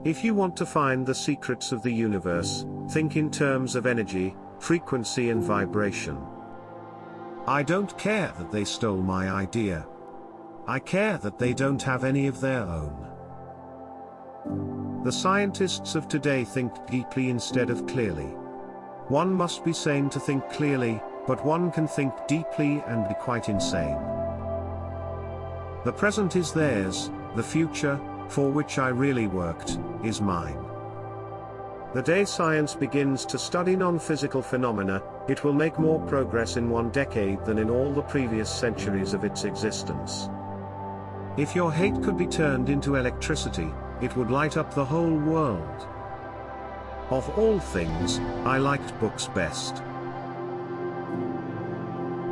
If you want to find the secrets of the universe, think in terms of energy, frequency and vibration. I don't care that they stole my idea. I care that they don't have any of their own. The scientists of today think deeply instead of clearly. One must be sane to think clearly, but one can think deeply and be quite insane. The present is theirs, the future, for which I really worked, is mine. The day science begins to study non-physical phenomena, it will make more progress in 1 decade than in all the previous centuries of its existence. If your hate could be turned into electricity, it would light up the whole world. Of all things, I liked books best.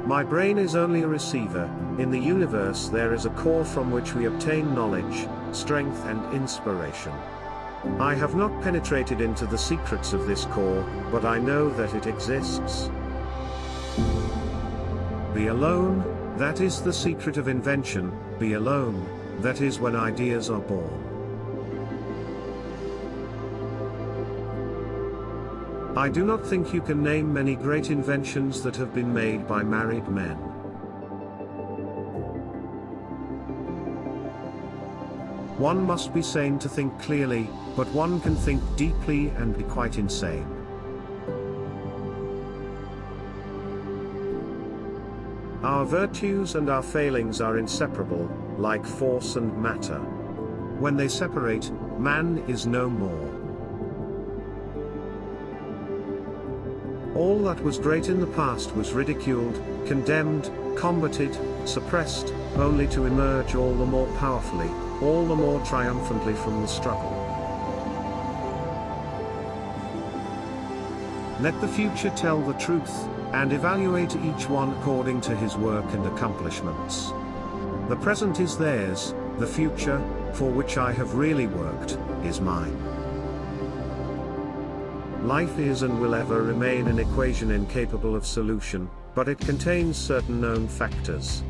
My brain is only a receiver. In the universe there is a core from which we obtain knowledge, strength and inspiration. I have not penetrated into the secrets of this core, but I know that it exists. Be alone, that is the secret of invention. Be alone, that is when ideas are born. I do not think you can name many great inventions that have been made by married men. One must be sane to think clearly, but one can think deeply and be quite insane. Our virtues and our failings are inseparable, like force and matter. When they separate, man is no more. All that was great in the past was ridiculed, condemned, combated, suppressed, only to emerge all the more powerfully, all the more triumphantly from the struggle. Let the future tell the truth, and evaluate each one according to his work and accomplishments. The present is theirs, the future, for which I have really worked, is mine. Life is and will ever remain an equation incapable of solution, but it contains certain known factors.